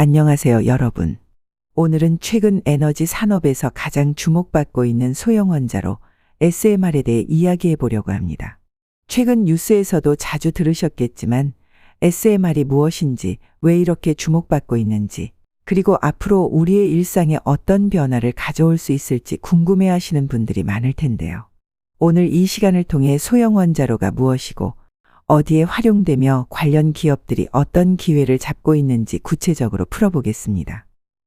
안녕하세요, 여러분. 오늘은 최근 에너지 산업에서 가장 주목받고 있는 소형 원자로 SMR에 대해 이야기해 보려고 합니다. 최근 뉴스에서도 자주 들으셨겠지만 SMR이 무엇인지, 왜 이렇게 주목받고 있는지, 그리고 앞으로 우리의 일상에 어떤 변화를 가져올 수 있을지 궁금해 하시는 분들이 많을 텐데요. 오늘 이 시간을 통해 소형 원자로가 무엇이고, 어디에 활용되며 관련 기업들이 어떤 기회를 잡고 있는지 구체적으로 풀어보겠습니다.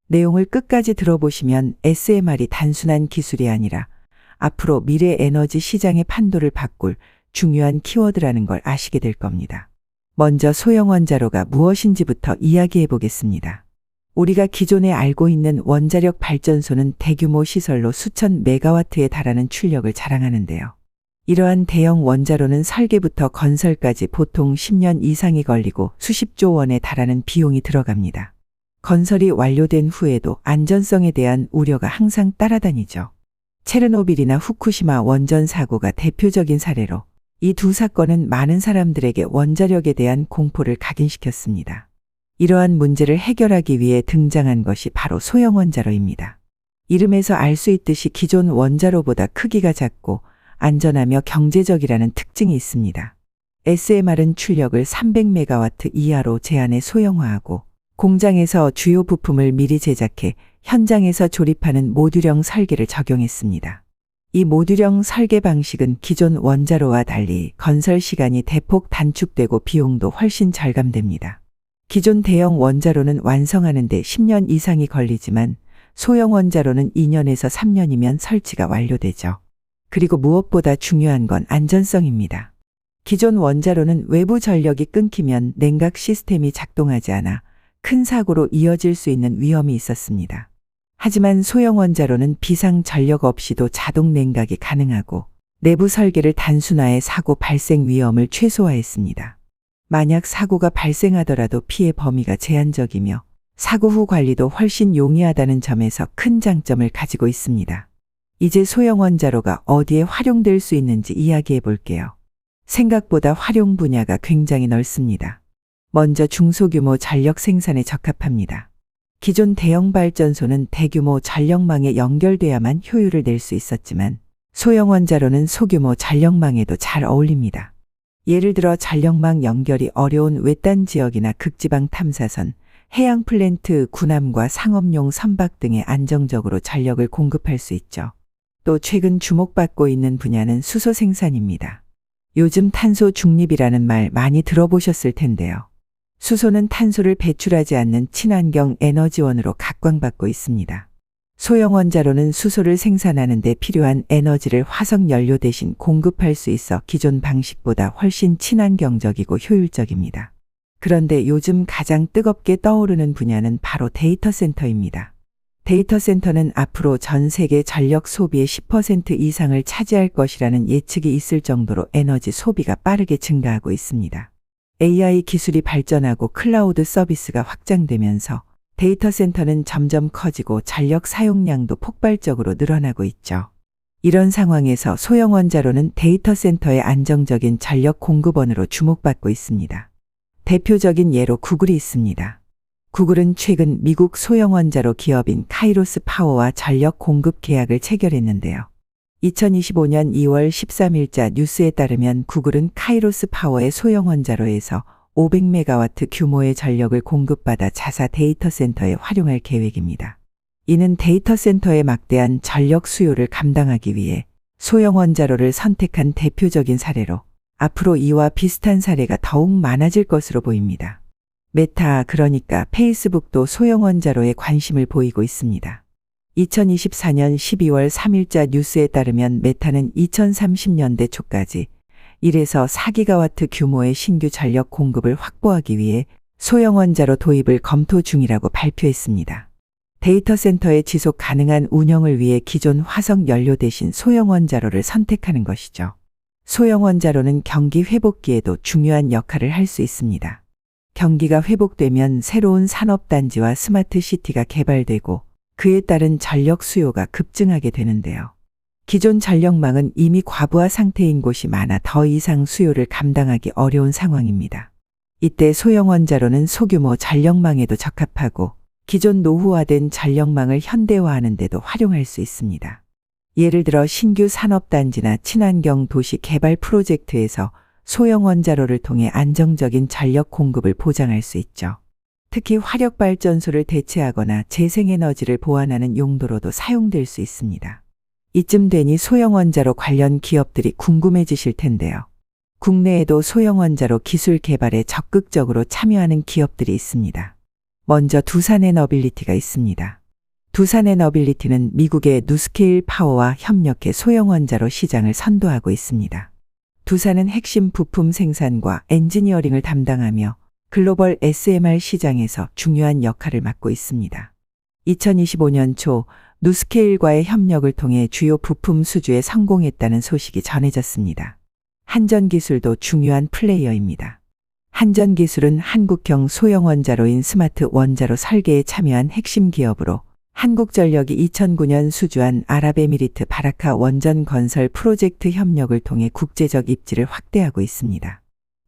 내용을 끝까지 들어보시면 SMR이 단순한 기술이 아니라 앞으로 미래 에너지 시장의 판도를 바꿀 중요한 키워드라는 걸 아시게 될 겁니다. 먼저 소형 원자로가 무엇인지부터 이야기해 보겠습니다. 우리가 기존에 알고 있는 원자력 발전소는 대규모 시설로 수천 메가와트에 달하는 출력을 자랑하는데요. 이러한 대형 원자로는 설계부터 건설까지 보통 10년 이상이 걸리고 수십조 원에 달하는 비용이 들어갑니다. 건설이 완료된 후에도 안전성에 대한 우려가 항상 따라다니죠. 체르노빌이나 후쿠시마 원전 사고가 대표적인 사례로 이 두 사건은 많은 사람들에게 원자력에 대한 공포를 각인시켰습니다. 이러한 문제를 해결하기 위해 등장한 것이 바로 소형 원자로입니다. 이름에서 알 수 있듯이 기존 원자로보다 크기가 작고 안전하며 경제적이라는 특징이 있습니다. SMR은 출력을 300메가와트 이하로 제한해 소형화하고 공장에서 주요 부품을 미리 제작해 현장에서 조립하는 모듈형 설계를 적용했습니다. 이 모듈형 설계 방식은 기존 원자로와 달리 건설 시간이 대폭 단축되고 비용도 훨씬 절감됩니다. 기존 대형 원자로는 완성하는 데 10년 이상이 걸리지만 소형 원자로는 2년에서 3년이면 설치가 완료되죠. 그리고 무엇보다 중요한 건 안전성입니다. 기존 원자로는 외부 전력이 끊기면 냉각 시스템이 작동하지 않아 큰 사고로 이어질 수 있는 위험이 있었습니다. 하지만 소형 원자로는 비상 전력 없이도 자동 냉각이 가능하고 내부 설계를 단순화해 사고 발생 위험을 최소화했습니다. 만약 사고가 발생하더라도 피해 범위가 제한적이며 사고 후 관리도 훨씬 용이하다는 점에서 큰 장점을 가지고 있습니다. 이제 소형 원자로가 어디에 활용될 수 있는지 이야기해 볼게요. 생각보다 활용 분야가 굉장히 넓습니다. 먼저 중소규모 전력 생산에 적합합니다. 기존 대형 발전소는 대규모 전력망에 연결돼야만 효율을 낼 수 있었지만 소형 원자로는 소규모 전력망에도 잘 어울립니다. 예를 들어 전력망 연결이 어려운 외딴 지역이나 극지방 탐사선, 해양 플랜트, 군함과 상업용 선박 등에 안정적으로 전력을 공급할 수 있죠. 또 최근 주목받고 있는 분야는 수소 생산입니다. 요즘 탄소 중립이라는 말 많이 들어보셨을 텐데요. 수소는 탄소를 배출하지 않는 친환경 에너지원으로 각광받고 있습니다. 소형 원자로는 수소를 생산하는 데 필요한 에너지를 화석 연료 대신 공급할 수 있어 기존 방식보다 훨씬 친환경적이고 효율적입니다. 그런데 요즘 가장 뜨겁게 떠오르는 분야는 바로 데이터 센터입니다. 데이터 센터는 앞으로 전 세계 전력 소비의 10% 이상을 차지할 것이라는 예측이 있을 정도로 에너지 소비가 빠르게 증가하고 있습니다. AI 기술이 발전하고 클라우드 서비스가 확장되면서 데이터 센터는 점점 커지고 전력 사용량도 폭발적으로 늘어나고 있죠. 이런 상황에서 소형 원자로는 데이터 센터의 안정적인 전력 공급원으로 주목받고 있습니다. 대표적인 예로 구글이 있습니다. 구글은 최근 미국 소형 원자로 기업인 카이로스 파워와 전력 공급 계약을 체결했는데요. 2025년 2월 13일자 뉴스에 따르면 구글은 카이로스 파워의 소형 원자로에서 500메가와트 규모의 전력을 공급받아 자사 데이터 센터에 활용할 계획입니다. 이는 데이터 센터의 막대한 전력 수요를 감당하기 위해 소형 원자로를 선택한 대표적인 사례로 앞으로 이와 비슷한 사례가 더욱 많아질 것으로 보입니다. 메타, 그러니까 페이스북도 소형 원자로에 관심을 보이고 있습니다. 2024년 12월 3일자 뉴스에 따르면 메타는 2030년대 초까지 1에서 4기가와트 규모의 신규 전력 공급을 확보하기 위해 소형 원자로 도입을 검토 중이라고 발표했습니다. 데이터 센터의 지속 가능한 운영을 위해 기존 화석 연료 대신 소형 원자로를 선택하는 것이죠. 소형 원자로는 경기 회복기에도 중요한 역할을 할 수 있습니다. 경기가 회복되면 새로운 산업단지와 스마트 시티가 개발되고 그에 따른 전력 수요가 급증하게 되는데요. 기존 전력망은 이미 과부하 상태인 곳이 많아 더 이상 수요를 감당하기 어려운 상황입니다. 이때 소형 원자로는 소규모 전력망에도 적합하고 기존 노후화된 전력망을 현대화하는 데도 활용할 수 있습니다. 예를 들어 신규 산업단지나 친환경 도시 개발 프로젝트에서 소형 원자로를 통해 안정적인 전력 공급을 보장할 수 있죠. 특히 화력발전소를 대체하거나 재생에너지를 보완하는 용도로도 사용될 수 있습니다. 이쯤 되니 소형 원자로 관련 기업들이 궁금해지실 텐데요. 국내에도 소형 원자로 기술 개발에 적극적으로 참여하는 기업들이 있습니다. 먼저 두산에너빌리티가 있습니다. 두산에너빌리티는 미국의 누스케일 파워와 협력해 소형 원자로 시장을 선도하고 있습니다. 두산은 핵심 부품 생산과 엔지니어링을 담당하며 글로벌 SMR 시장에서 중요한 역할을 맡고 있습니다. 2025년 초 누스케일과의 협력을 통해 주요 부품 수주에 성공했다는 소식이 전해졌습니다. 한전기술도 중요한 플레이어입니다. 한전기술은 한국형 소형 원자로인 스마트 원자로 설계에 참여한 핵심 기업으로 한국전력이 2009년 수주한 아랍에미리트 바라카 원전 건설 프로젝트 협력을 통해 국제적 입지를 확대하고 있습니다.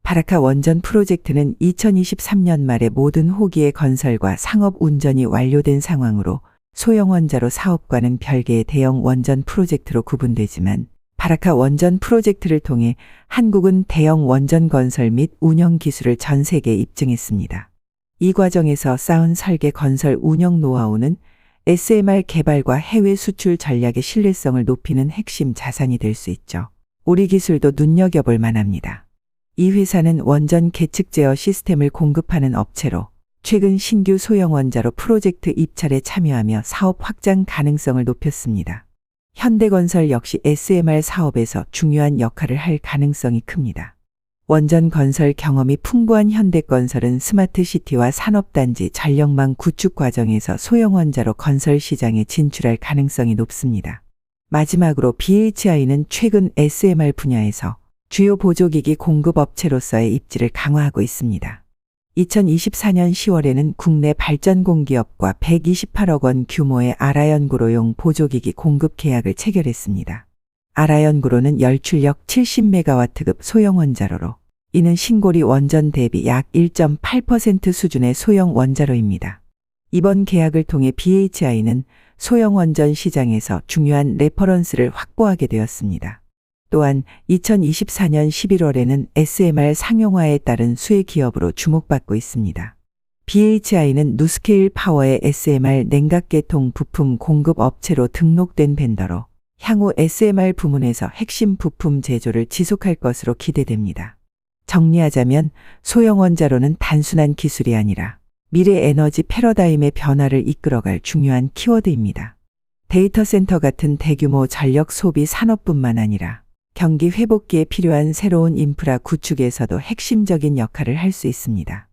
바라카 원전 프로젝트는 2023년 말에 모든 호기의 건설과 상업 운전이 완료된 상황으로 소형 원자로 사업과는 별개의 대형 원전 프로젝트로 구분되지만 바라카 원전 프로젝트를 통해 한국은 대형 원전 건설 및 운영 기술을 전 세계에 입증했습니다. 이 과정에서 쌓은 설계 건설 운영 노하우는 SMR 개발과 해외 수출 전략의 신뢰성을 높이는 핵심 자산이 될 수 있죠. 우리 기술도 눈여겨볼 만합니다. 이 회사는 원전 계측 제어 시스템을 공급하는 업체로 최근 신규 소형 원자로 프로젝트 입찰에 참여하며 사업 확장 가능성을 높였습니다. 현대건설 역시 SMR 사업에서 중요한 역할을 할 가능성이 큽니다. 원전 건설 경험이 풍부한 현대건설은 스마트시티와 산업단지 전력망 구축 과정에서 소형 원자로 건설 시장에 진출할 가능성이 높습니다. 마지막으로 BHI는 최근 SMR 분야에서 주요 보조기기 공급업체로서의 입지를 강화하고 있습니다. 2024년 10월에는 국내 발전공기업과 128억 원 규모의 아라연구로용 보조기기 공급 계약을 체결했습니다. 아라연구로는 열출력 70메가와트급 소형 원자로로 이는 신고리 원전 대비 약 1.8% 수준의 소형 원자로입니다. 이번 계약을 통해 BHI는 소형 원전 시장에서 중요한 레퍼런스를 확보하게 되었습니다. 또한 2024년 11월에는 SMR 상용화에 따른 수혜 기업으로 주목받고 있습니다. BHI는 누스케일 파워의 SMR 냉각계통 부품 공급 업체로 등록된 벤더로 향후 SMR 부문에서 핵심 부품 제조를 지속할 것으로 기대됩니다. 정리하자면 소형 원자로는 단순한 기술이 아니라 미래 에너지 패러다임의 변화를 이끌어갈 중요한 키워드입니다. 데이터 센터 같은 대규모 전력 소비 산업뿐만 아니라 경기 회복기에 필요한 새로운 인프라 구축에서도 핵심적인 역할을 할 수 있습니다.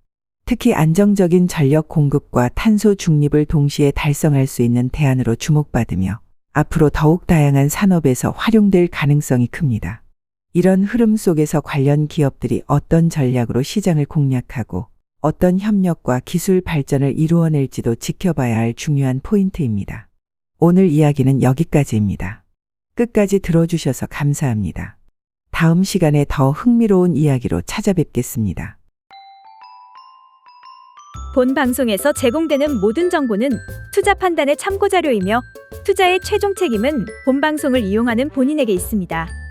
특히 안정적인 전력 공급과 탄소 중립을 동시에 달성할 수 있는 대안으로 주목받으며 앞으로 더욱 다양한 산업에서 활용될 가능성이 큽니다. 이런 흐름 속에서 관련 기업들이 어떤 전략으로 시장을 공략하고 어떤 협력과 기술 발전을 이루어낼지도 지켜봐야 할 중요한 포인트입니다. 오늘 이야기는 여기까지입니다. 끝까지 들어주셔서 감사합니다. 다음 시간에 더 흥미로운 이야기로 찾아뵙겠습니다. 본 방송에서 제공되는 모든 정보는 투자 판단의 참고 자료이며 투자의 최종 책임은 본 방송을 이용하는 본인에게 있습니다.